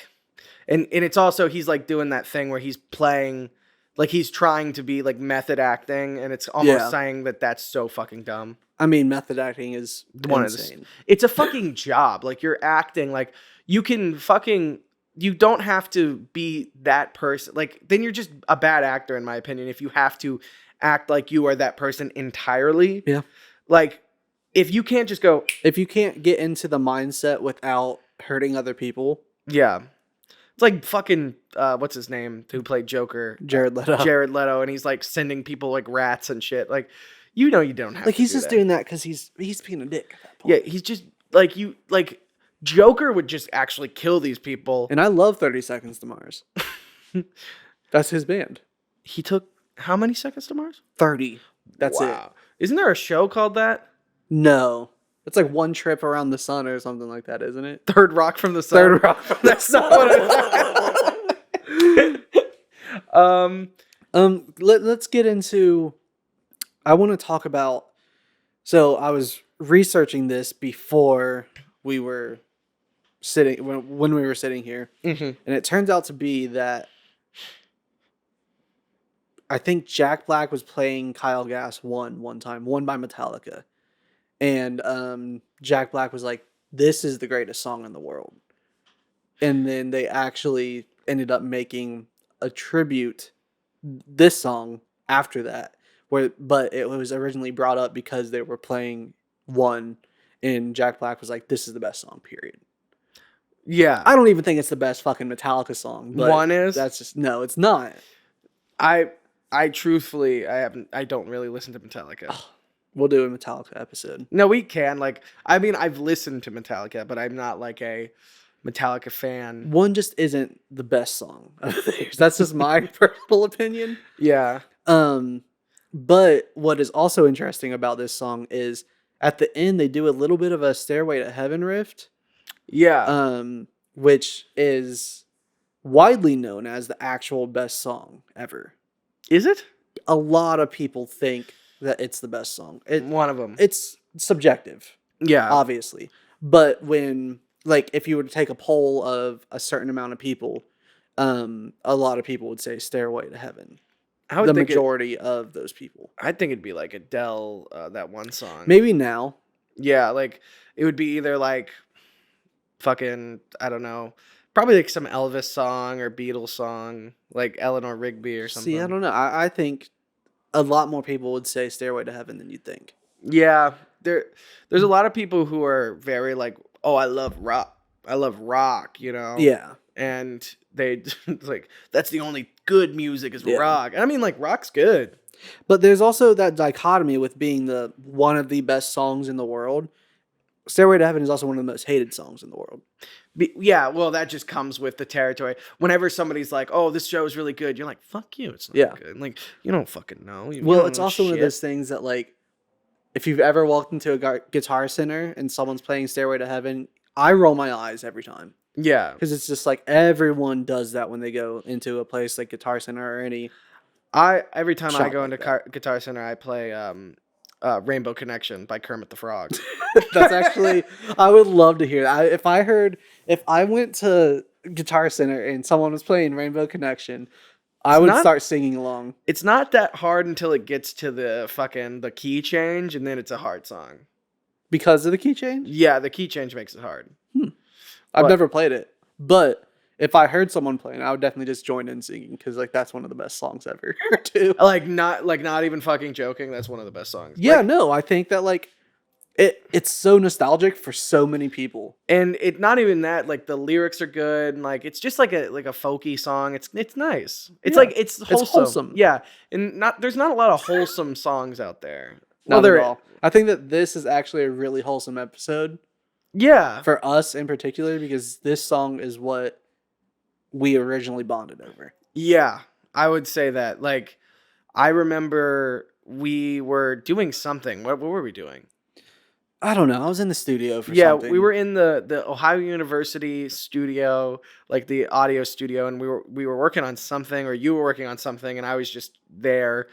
and it's also, he's like doing that thing where he's playing, like he's trying to be like method acting, and it's almost Yeah. saying that that's so fucking dumb. I mean, method acting is One of the- insane. It's a fucking job. Like, you're acting, like you don't have to be that person. Like, then you're just a bad actor, in my opinion, if you have to act like you are that person entirely. Yeah. Like, if you can't just go, If you can't get into the mindset without hurting other people, yeah. It's like fucking, what's his name, who played Joker? Jared Leto. Jared Leto, and he's like sending people like rats and shit. Like, you know, you don't have like to he's do just that. doing that because he's being a dick at that point. Yeah, he's just like, Joker would just actually kill these people. And I love 30 Seconds to Mars. That's his band. He took how many seconds to Mars? 30. That's it. Isn't there a show called that? No. It's like one trip around the sun or something like that, isn't it? Third Rock from the Sun. Third Rock from the That's not what it Let's get into. I want to talk about. So I was researching this before we were sitting when we were sitting here, Mhm. and it turns out to be that I think Jack Black was playing Kyle Gass one time, won by Metallica, and Jack Black was like, "This is the greatest song in the world," and then they actually ended up making a tribute this song after that, but it was originally brought up because they were playing one, and Jack Black was like, "This is the best song, period." Yeah. I don't even think it's the best fucking Metallica song. But One is? That's just no, it's not. I truthfully, I don't really listen to Metallica. We'll do a Metallica episode. No, we can. Like, I mean, I've listened to Metallica, but I'm not like Metallica fan. One just isn't the best song of theirs. That's just my personal opinion. Yeah. But what is also interesting about this song is at the end they do a little bit of a Stairway to Heaven riff, Yeah. which is widely known as the actual best song ever. Is it? A lot of people think that it's the best song. One of them. It's subjective, Yeah. obviously. But when, like, if you were to take a poll of a certain amount of people, a lot of people would say Stairway to Heaven. I would The think majority of those people. I think it'd be like Adele, that one song. Maybe now. Yeah, like it would be either like fucking, I don't know, probably like some Elvis song or Beatles song, like Eleanor Rigby or something. See, I don't know. I think a lot more people would say Stairway to Heaven than you'd think. Yeah, there's a lot of people who are very like, oh, I love rock, you know? Yeah. And they like, that's the only good music is Yeah. rock. And I mean, like, rock's good. But there's also that dichotomy with being the one of the best songs in the world. Stairway to Heaven is also one of the most hated songs in the world. Yeah, well, that just comes with the territory. Whenever somebody's like, "Oh, this show is really good," you're like, "Fuck you, it's not good." Like, you don't fucking know. You Well, don't it's know also one of shit. those things that, like, if you've ever walked into a Guitar Center and someone's playing Stairway to Heaven, I roll my eyes every time. Yeah, Because it's just like everyone does that when they go into a place like Guitar Center or any. every time I Shop go like into Guitar Center, I play Rainbow Connection by Kermit the Frog. That's actually, I would love to hear that. If I went to Guitar Center and someone was playing Rainbow Connection, I would start singing along. It's not that hard until it gets to the key change, and then it's a hard song. Because of the key change? Yeah, the key change makes it hard. I've What? never played it. But if I heard someone playing, I would definitely just join in singing because, like, that's one of the best songs ever, too. Like not even fucking joking. That's one of the best songs. Yeah, Like, no, I think that, like, it's so nostalgic for so many people. and it not even that. Like the lyrics are good, and like it's just like a folky song. It's nice. It's Yeah. like it's wholesome. Yeah, and there's not a lot of wholesome songs out there. Not there at all. I think that this is actually a really wholesome episode Yeah, for us in particular because this song is what we originally bonded over. yeah. I would say that. Like, I remember we were doing something. What were we doing? I don't know. I was in the studio for Yeah, something. we were in the Ohio University studio, like the audio studio, and we were working on something, or you were working on something, and I was just there.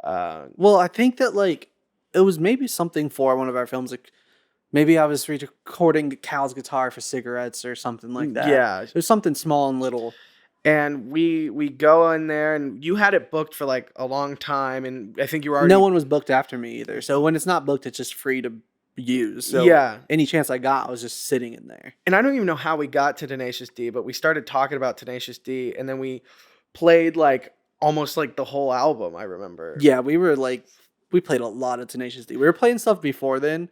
Well, I think that, like, it was maybe something for one of our films. Like, maybe I was recording Cal's guitar for cigarettes or something like that. Yeah. It was something small and little. And we go in there, and you had it booked for like a long time, and I think you were already. No one was booked after me either. So when it's not booked, it's just free to use. So Yeah. any chance I got, I was just sitting in there. And I don't even know how we got to Tenacious D, but we started talking about Tenacious D, and then we played like almost like the whole album. I remember. Yeah, we played a lot of Tenacious D. We were playing stuff before then,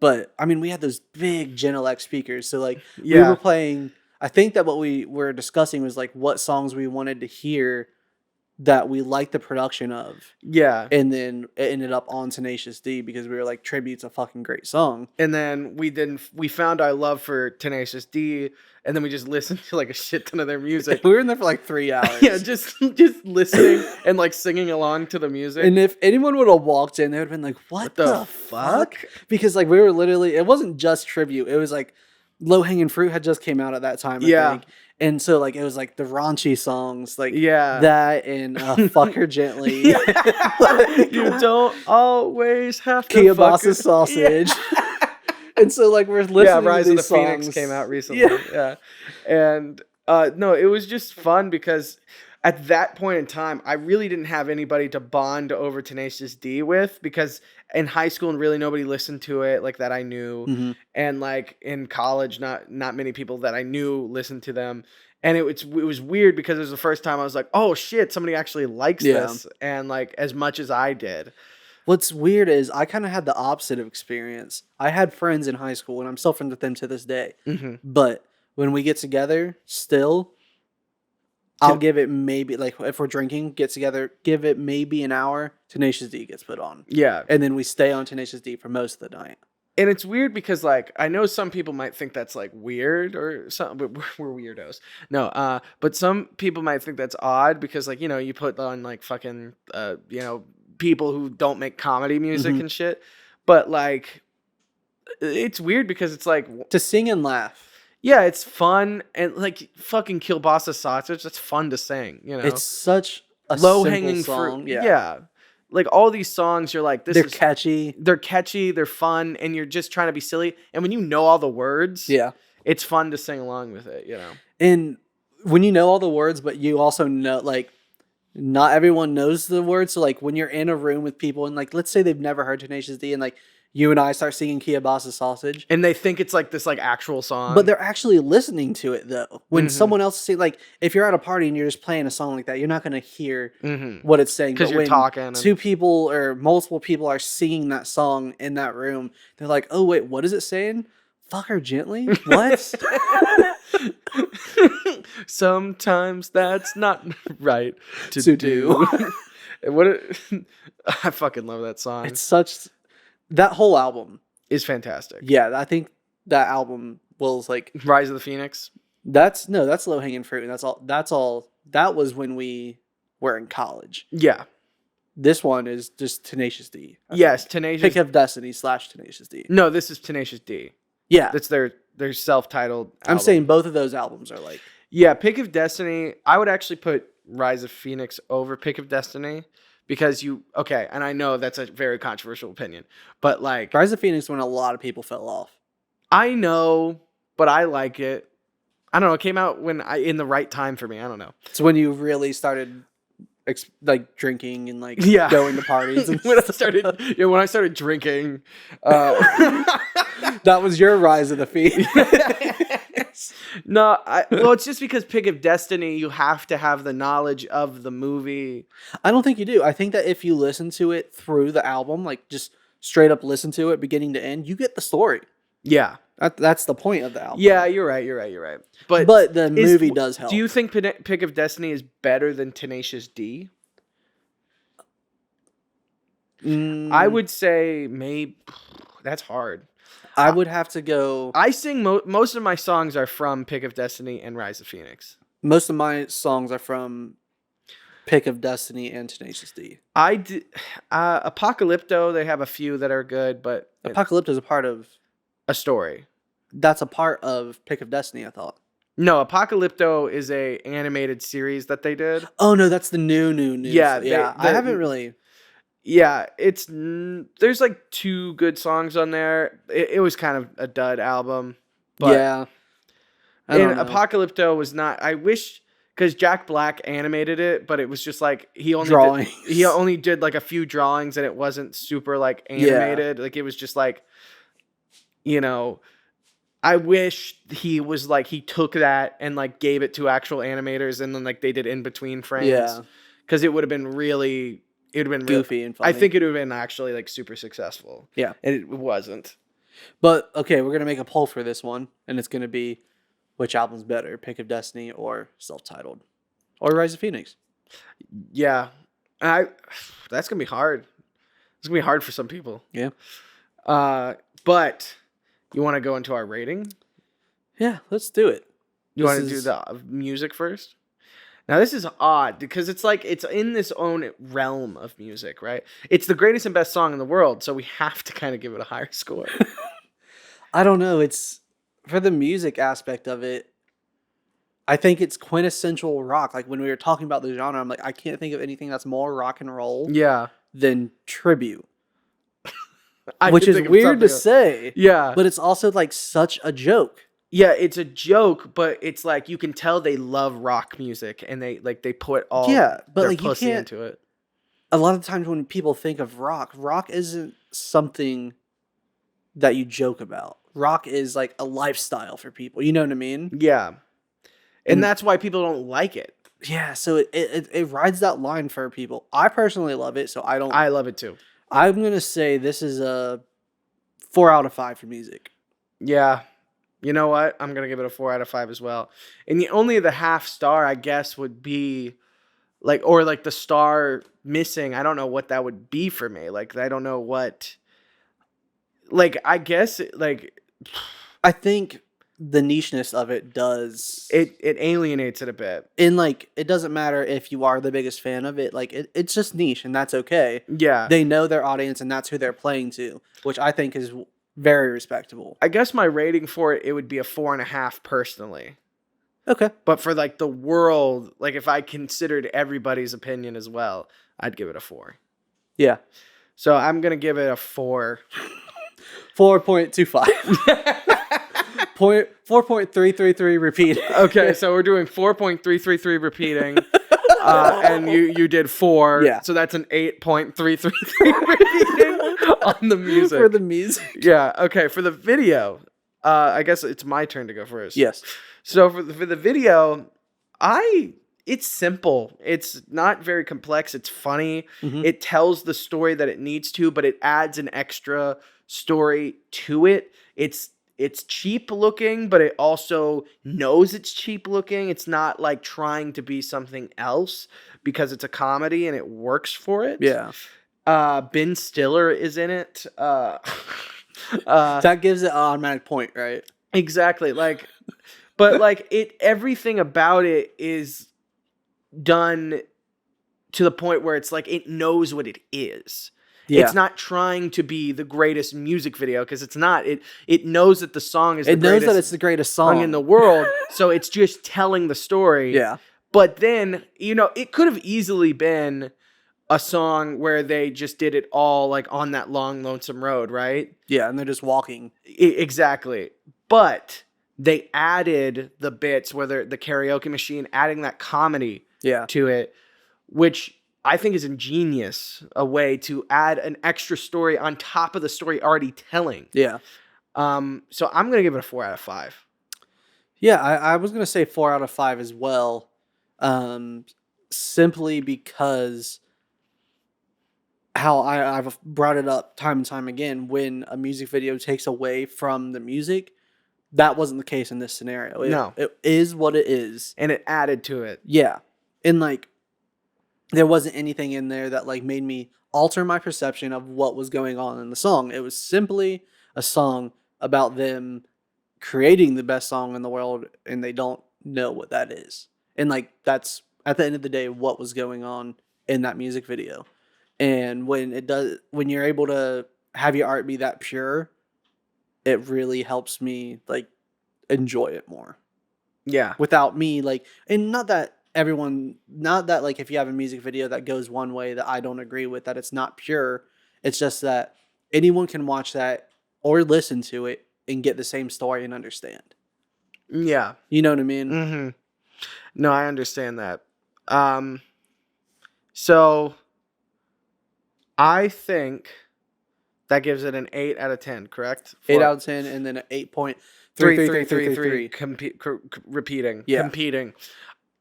but I mean, we had those big Gen X speakers. So like, we Yeah. were playing. I think that what we were discussing was like what songs we wanted to hear that we liked the production of, Yeah. and then it ended up on Tenacious D because we were like, Tribute's a fucking great song. And then we found our love for Tenacious D, and then we just listened to like a shit ton of their music. We were in there for like 3 hours. Yeah, just listening and like singing along to the music. And if anyone would have walked in, they would have been like, what the fuck? Because like we were literally, it wasn't just Tribute. It was like Low Hanging Fruit had just came out at that time, I think. And so like it was like the raunchy songs, like that and Fuck Her Gently. You don't always have to Kielbasa Sausage. And so like we're listening to Rise these of the songs. Phoenix came out recently. Yeah. And no, it was just fun because at that point in time, I really didn't have anybody to bond over Tenacious D with, because in high school and really nobody listened to it like that I knew. Mm-hmm. And like in college, not many people that I knew listened to them. And it was weird because it was the first time I was like, oh shit, somebody actually likes this. And like as much as I did. What's weird is I kind of had the opposite of experience. I had friends in high school and I'm still friends with them to this day. Mm-hmm. But when we get together, still, I'll give it maybe, like, if we're drinking, get together, give it maybe an hour, Tenacious D gets put on. Yeah. And then we stay on Tenacious D for most of the night. And it's weird because, like, I know some people might think that's, like, weird or something, but we're weirdos. No, but some people might think that's odd because, like, you know, you put on, like, fucking, you know, people who don't make comedy music Mhm. and shit. But, like, it's weird because it's like, To sing and laugh. yeah, it's fun. And, like, fucking kielbasa sausage, that's fun to sing, you know? It's such a Low simple hanging song. fruit. Yeah. Yeah. Like, all these songs, you're like, They're catchy. they're catchy, they're fun, and you're just trying to be silly. And when you know all the words, Yeah. it's fun to sing along with it, you know? And when you know all the words, but you also know, like, not everyone knows the words. So, like, when you're in a room with people and, like, let's say they've never heard Tenacious D and, like, you and I start singing Kielbasa Sausage. And they think it's like this, like, actual song. But they're actually listening to it, though. When Mhm. someone else say, like, if you're at a party and you're just playing a song like that, you're not going to hear Mhm. what it's saying. 'Cause But you're when talking and- two people or multiple people are singing that song in that room, they're like, oh, wait, what is it saying? Fuck her gently? What? Sometimes that's not right to, To do. And I fucking love that song. It's such... That whole album. It's fantastic. Yeah, I think that album was like... Rise of the Phoenix. That's low hanging fruit. And that's all. That was when we were in college. Yeah. This one is just Tenacious D. I Yes, think. Tenacious. Pick of Destiny / Tenacious D. No, this is Tenacious D. Yeah. That's their self-titled I'm album. saying both of those albums are like... Yeah, Pick of Destiny. I would actually put Rise of Phoenix over Pick of Destiny because okay, and I know that's a very controversial opinion, but like Rise of Phoenix when a lot of people fell off. I know, but I like it. I don't know. It came out in the right time for me. I don't know. It's when you really started like drinking and like Yeah. going to parties and when I stuff. started drinking. That was your Rise of the Phoenix. No, well, it's just because Pick of Destiny, you have to have the knowledge of the movie. I don't think you do. I think that if you listen to it through the album, like just straight up listen to it beginning to end, you get the story. Yeah. That's the point of the album. Yeah, you're right. But the movie does help. Do you think Pick of Destiny is better than Tenacious D? I would say maybe. That's hard. I would have to go. I sing most of my songs are from Pick of Destiny and Rise of Phoenix. Most of my songs are from Pick of Destiny and Tenacious D. I did Apocalypto. They have a few that are good, but Apocalypto is a part of. a story. That's a part of Pick of Destiny, I thought. No, Apocalypto is a animated series that they did. Oh no, that's the new. Yeah, I haven't really. Yeah, there's like 2 good songs on there. It was kind of a dud album, but Yeah. I don't know. Apocalypto was not. I wish because Jack Black animated it, but it was just like he only did like a few drawings, and it wasn't super like animated. Like it was just like, you know. I wish he was like he took that and like gave it to actual animators, and then like they did in between frames. Yeah. Because it would have been really. It would have been Goofy and funny. I think it would have been actually like super successful. Yeah. And it wasn't. But okay, we're gonna make a poll for this one, and it's gonna be which album's better, Pick of Destiny or self-titled, or Rise of Phoenix. Yeah. That's gonna be hard. It's gonna be hard for some people. Yeah. But you want to go into our rating? Yeah, let's do it. You want to do the music first? Now this is odd because it's like it's in this own realm of music, right? It's the greatest and best song in the world, so we have to kind of give it a higher score. I don't know. It's for the music aspect of it. I think it's quintessential rock. Like when we were talking about the genre, I'm like, I can't think of anything that's more rock and roll Yeah. than Tribute. I Which could is think of weird to something say. Yeah. But it's also like such a joke. Yeah, it's a joke, but it's like you can tell they love rock music and they put all Yeah, but their like you pussy can't. into it. A lot of times when people think of rock isn't something that you joke about. Rock is like a lifestyle for people. You know what I mean? Yeah. And And- that's why people don't like it. Yeah, so it rides that line for people. I personally love it, so I don't. I love it too. I'm gonna say this is a 4 out of 5 for music. Yeah. You know what? I'm gonna give it a 4 out of 5 as well. And only the half star, I guess, would be like, or like the star missing. I don't know what that would be for me. Like, I don't know what. like, I guess, like, I think the nicheness of it does it alienates it a bit. and like it doesn't matter if you are the biggest fan of it, like it's just niche and that's okay. Yeah. They know their audience and that's who they're playing to, which I think is very respectable. I guess my rating for it would be a 4.5 personally. Okay. But for like the world, like if I considered everybody's opinion as well, I'd give it a 4. Yeah. So I'm going to give it a 4. 4.25. 4.333 repeat. Okay, so we're doing 4.333 repeating. And you did 4. Yeah. So that's an 8.333 repeating on the music. For the music. Yeah, okay, for the video, I guess it's my turn to go first. Yes. So for the video, it's simple. It's not very complex. It's funny. Mhm. It tells the story that it needs to, but it adds an extra story to it. It's cheap looking, but it also knows it's cheap looking. It's not like trying to be something else because it's a comedy and it works for it. Yeah. Ben Stiller is in it. That gives it an automatic point, right? Exactly. Like, but like everything about it is done to the point where it's like it knows what it is. Yeah. It's not trying to be the greatest music video because it's not. It knows that the song is. It knows that it's the greatest song in the world, so it's just telling the story. Yeah. But then it could have easily been a song where they just did it all like on that long lonesome road, right? Yeah, and they're just walking. Exactly. But they added the bits, whether the karaoke machine, adding that comedy to it, which I think is ingenious, a way to add an extra story on top of the story already telling. Yeah. So I'm going to give it a 4 out of 5. Yeah, I was going to say 4 out of 5 as well. Simply because how I've brought it up time and time again, when a music video takes away from the music, that wasn't the case in this scenario. It is what it is. And it added to it. Yeah. And like, there wasn't anything in there that like made me alter my perception of what was going on in the song. It was simply a song about them creating the best song in the world and they don't know what that is. And like, that's at the end of the day what was going on in that music video. And when you're able to have your art be that pure, it really helps me like enjoy it more. Yeah. Without me like, and not that like if you have a music video that goes one way that I don't agree with, that it's not pure. It's just that anyone can watch that or listen to it and get the same story and understand. Yeah. You know what I mean? Mm-hmm. No, I understand that. So I think that gives it an 8 out of 10, correct? 8 out of 10 and then an 8.33333. Repeating. Yeah. Competing.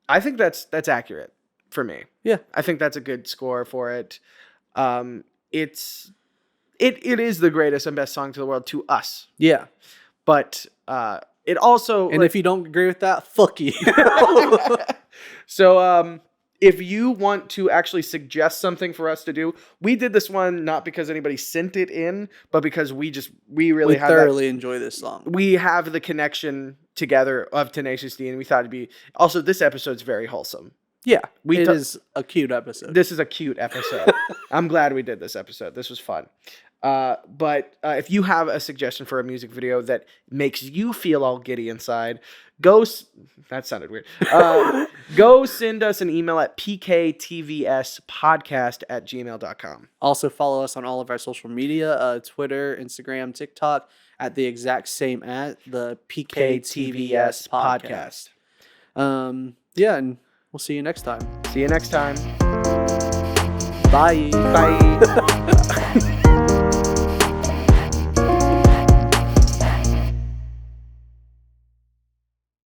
I think that's accurate for me. Yeah. I think that's a good score for it. It is the greatest and best song to the world to us. Yeah. But it also... And if you don't agree with that, fuck you. So, if you want to actually suggest something for us to do, we did this one not because anybody sent it in, but because we really thoroughly enjoy this song. We have the connection together of Tenacious D, and we thought it'd be... Also, this episode's very wholesome. Yeah, it is a cute episode. This is a cute episode. I'm glad we did this episode. This was fun. But if you have a suggestion for a music video that makes you feel all giddy inside, that sounded weird. Go send us an email at pktvspodcast@gmail.com. Also follow us on all of our social media, Twitter, Instagram, TikTok, at the exact same at the PKTVS podcast. Yeah, and we'll see you next time. See you next time. Bye. Bye.